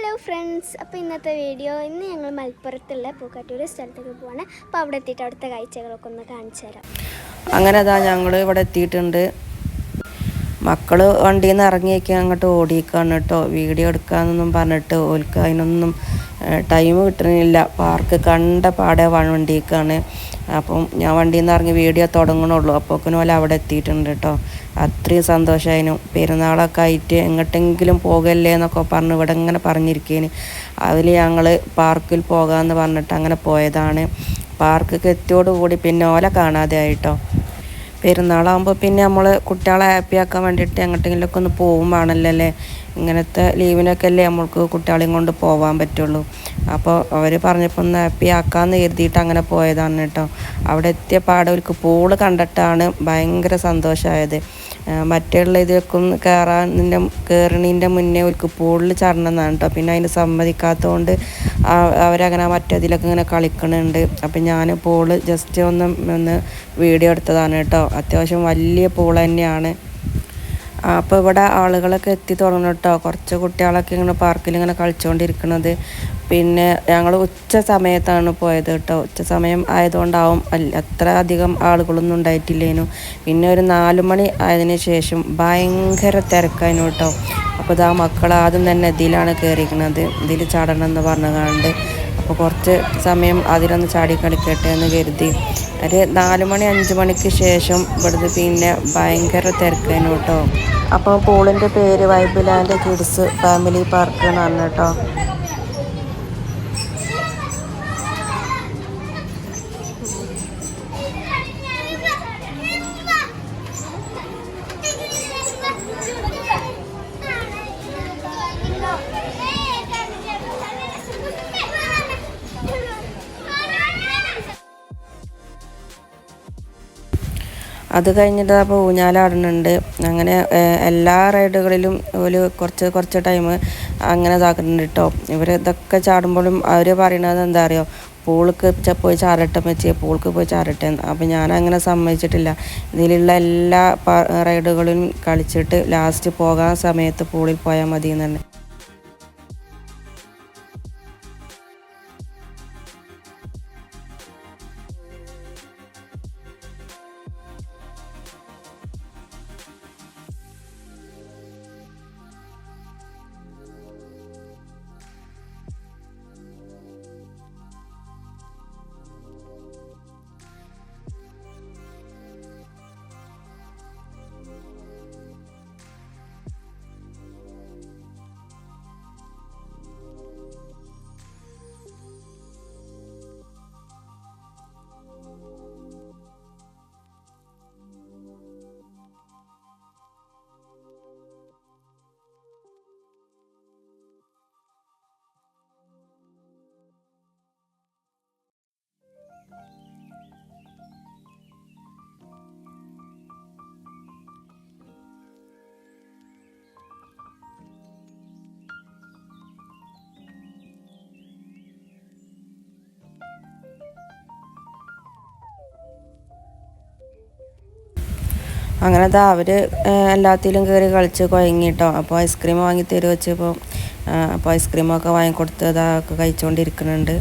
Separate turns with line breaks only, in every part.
Hello friends, അപ്പോൾ ഇന്നത്തെ video ഇന്ന് ഞങ്ങൾ മലപ്പുറത്തുള്ള പൂക്കാട്ടൂർ സ്ഥലത്തേക്ക് പോവാണ്. അപ്പോൾ അവിടെ എത്തിയിട്ട് അവിടുത്തെ കാഴ്ചകളൊക്കെ ഒന്ന് കാണിച്ചു തരാം.
അങ്ങനെ അതാ ഞങ്ങൾ ഇവിടെ എത്തിയിട്ടുണ്ട്. മക്കൾ വണ്ടിയിൽ നിന്ന് ഇറങ്ങിയേക്ക് അങ്ങോട്ട് ഓടിക്കാണ് കേട്ടോ. വീഡിയോ എടുക്കാമെന്നൊന്നും പറഞ്ഞിട്ട് ഓൽക്ക് അതിനൊന്നും ടൈം കിട്ടണില്ല. പാർക്ക് കണ്ട പാടെ വണ്ടിക്കാണ്. അപ്പം ഞാൻ വണ്ടിയിൽ നിന്ന് ഇറങ്ങി വീഡിയോ തുടങ്ങണുള്ളൂ. അപ്പോക്കിനും പോലെ അവിടെ എത്തിയിട്ടുണ്ട് കേട്ടോ. അത്രയും സന്തോഷമായിരുന്നു. പെരുന്നാളൊക്കെ ആയിട്ട് എങ്ങോട്ടെങ്കിലും പോകല്ലേ എന്നൊക്കെ പറഞ്ഞ് ഇവിടെ ഇങ്ങനെ പറഞ്ഞിരിക്കേന്. അതിൽ ഞങ്ങൾ പാർക്കിൽ പോകാമെന്ന് പറഞ്ഞിട്ട് അങ്ങനെ പോയതാണ്. പാർക്കൊക്കെ എത്തിയോടുകൂടി പിന്നെ ഓല കാണാതെ ആയിട്ടോ. പെരുന്നാളാകുമ്പോൾ പിന്നെ നമ്മൾ കുട്ടികളെ ഹാപ്പി ആക്കാൻ വേണ്ടിയിട്ട് എങ്ങോട്ടെങ്കിലുമൊക്കെ ഒന്ന് പോകും വേണമല്ലോ. ഇങ്ങനത്തെ ലീവിനൊക്കെ അല്ലേ നമ്മൾക്ക് കുട്ടികളെയും കൊണ്ട് പോകാൻ പറ്റുള്ളൂ. അപ്പോൾ അവർ പറഞ്ഞപ്പോൾ ഒന്ന് ഹാപ്പി ആക്കാമെന്ന് കരുതിയിട്ട് അങ്ങനെ പോയതാണ് കേട്ടോ. അവിടെ എത്തിയ പാടവർക്ക് പൂള് കണ്ടിട്ടാണ് ഭയങ്കര സന്തോഷമായത്. മറ്റുള്ള ഇതൊക്കെ ഒന്ന് കയറണീൻ്റെ മുന്നേ അവർക്ക് പൂളിൽ ചടണമെന്നാണ് കേട്ടോ. പിന്നെ അതിന് സമ്മതിക്കാത്തതുകൊണ്ട് അവരങ്ങനെ മറ്റേതിലൊക്കെ ഇങ്ങനെ കളിക്കണുണ്ട്. അപ്പം ഞാൻ പൂള് ജസ്റ്റ് ഒന്ന് വീഡിയോ എടുത്തതാണ് കേട്ടോ. അത്യാവശ്യം വലിയ പൂള് തന്നെയാണ്. അപ്പോൾ ഇവിടെ ആളുകളൊക്കെ എത്തി തുടങ്ങണം കേട്ടോ. കുറച്ച് കുട്ടികളൊക്കെ ഇങ്ങനെ പാർക്കിൽ ഇങ്ങനെ കളിച്ചുകൊണ്ടിരിക്കുന്നത്. പിന്നെ ഞങ്ങൾ ഉച്ച സമയത്താണ് പോയത് കേട്ടോ. ഉച്ച സമയം ആയതുകൊണ്ടാവും അത്ര അധികം ആളുകളൊന്നും ഉണ്ടായിട്ടില്ലേനു. പിന്നെ ഒരു 4 മണി ആയതിനു ശേഷം ഭയങ്കര തിരക്കായിരുന്നു കേട്ടോ. അപ്പോൾ ഇതാ മക്കൾ ആദ്യം തന്നെ ഇതിലാണ് കയറിയിരിക്കുന്നത്. ഇതിൽ ചാടണം എന്ന് പറഞ്ഞുകൊണ്ട് അപ്പോൾ കുറച്ച് സമയം അതിലൊന്ന് ചാടി കളിക്കട്ടെ എന്ന് കരുതി. ഒരു 4 മണി 5 മണിക്ക് ശേഷം ഇവിടുന്ന് പിന്നെ ഭയങ്കര തിരക്കായിരുന്നു കേട്ടോ. അപ്പോൾ പൂളിൻ്റെ പേര് vibe land kids family park എന്നാണ് കേട്ടോ. അത് കഴിഞ്ഞിട്ട് അപ്പോൾ ഊഞ്ഞാലാടുന്നുണ്ട്. അങ്ങനെ എല്ലാ റൈഡുകളിലും ഒരു കുറച്ച് ടൈം അങ്ങനെ ഇതാക്കുന്നുണ്ട് കേട്ടോ. ഇവർ ഇതൊക്കെ ചാടുമ്പോഴും അവർ പറയണത് എന്താ അറിയോ, പൂൾക്ക് പോയി ചാടട്ടെ വെച്ച് പൂൾക്ക് പോയി ചാടട്ടെ. അപ്പം ഞാനങ്ങനെ സമ്മതിച്ചിട്ടില്ല. ഇതിലുള്ള എല്ലാ റൈഡുകളിലും കളിച്ചിട്ട് ലാസ്റ്റ് പോകാൻ സമയത്ത് പൂളിൽ പോയാൽ മതി എന്ന് തന്നെ. അങ്ങനെ അവർ എല്ലാത്തിലും കയറി കളിച്ച് കുഴങ്ങിട്ടോ. അപ്പോൾ ഐസ്ക്രീം വാങ്ങി തരുമോ വെച്ചപ്പോൾ അപ്പോൾ ഐസ്ക്രീമൊക്കെ വാങ്ങിക്കൊടുത്ത് അതൊക്കെ കഴിച്ചുകൊണ്ടിരിക്കുന്നുണ്ട്.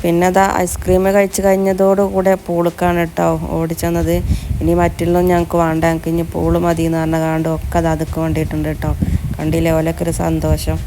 പിന്നെ ഐസ്ക്രീം കഴിച്ച് കഴിഞ്ഞതോടുകൂടെ പൂളുക്കാണ് കേട്ടോ ഓടിച്ചെന്നത്. ഇനി മറ്റുള്ളതൊന്നും ഞങ്ങൾക്ക് വേണ്ട, ഞങ്ങൾക്ക് ഇനി പൂള് മതി എന്ന് പറഞ്ഞ കാണ്ടും ഒക്കെ അതൊക്കെ വേണ്ടിയിട്ടുണ്ട് കേട്ടോ. കണ്ടില്ലേ ഓലൊക്കെ ഒരു സന്തോഷം.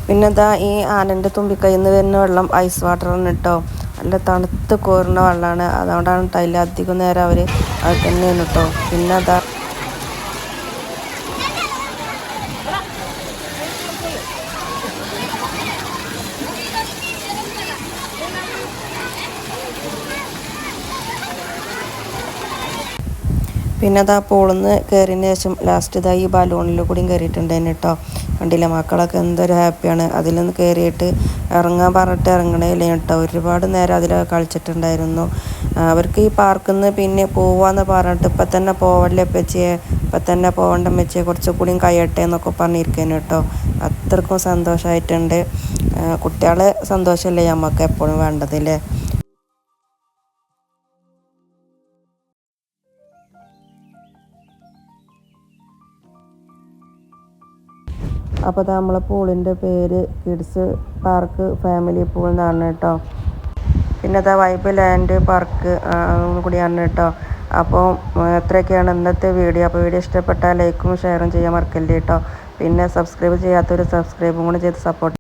പിന്നെ ഇതാ ഈ ആനൻ്റെ തുമ്പിക്കൈയിൽ നിന്ന് വരുന്ന വെള്ളം ഐസ് വാട്ടറാണ് കേട്ടോ. നല്ല തണുത്ത് കോരുന്ന വെള്ളമാണ്. അതുകൊണ്ടാണ് കേട്ടോ അതിൽ അധികം നേരം അവർ അത് തന്നെയാണ് കേട്ടോ. പിന്നെ അതാ പിന്നെ അതാ പൂളിന്ന് കയറിയതിന് ശേഷം ലാസ്റ്റ് ഇതാ ഈ ബലൂണിൽ കൂടിയും കയറിയിട്ടുണ്ടായിരുന്നു കേട്ടോ. കണ്ടില്ല, മക്കളൊക്കെ എന്തൊരു ഹാപ്പിയാണ്. അതിൽ നിന്ന് കയറിയിട്ട് ഇറങ്ങാൻ പറഞ്ഞിട്ട് ഇറങ്ങണേലേ കേട്ടോ. ഒരുപാട് നേരം അതിൽ കളിച്ചിട്ടുണ്ടായിരുന്നു. അവർക്ക് ഈ പാർക്കിൽ നിന്ന് പിന്നെ പോവാന്ന് പറഞ്ഞിട്ട് ഇപ്പം തന്നെ പോവല്ലേ വെച്ചേ, ഇപ്പം തന്നെ പോകേണ്ട വെച്ചേ, കുറച്ചുകൂടിയും കഴിയട്ടെ എന്നൊക്കെ പറഞ്ഞിരിക്കുന്നു കേട്ടോ. അത്രക്കും സന്തോഷമായിട്ടുണ്ട്. കുട്ടികളെ സന്തോഷമല്ലേ നമുക്ക് എപ്പോഴും വേണ്ടതില്ലേ. അപ്പോൾ അത് നമ്മളെ പൂളിൻ്റെ പേര് കിഡ്സ് പാർക്ക് ഫാമിലി പൂൾ എന്നാണ് കേട്ടോ. പിന്നെ അതാ വൈബ് ലാൻഡ് പാർക്ക് കൂടിയാണ് കേട്ടോ. അപ്പോൾ എത്രയൊക്കെയാണ് ഇന്നത്തെ വീഡിയോ. അപ്പോൾ വീഡിയോ ഇഷ്ടപ്പെട്ടാൽ ലൈക്കും ഷെയറും ചെയ്യാൻ മറക്കല്ലേ കേട്ടോ. പിന്നെ സബ്സ്ക്രൈബ് ചെയ്യാത്തൊരു സബ്സ്ക്രൈബും കൂടി ചെയ്ത് സപ്പോർട്ട്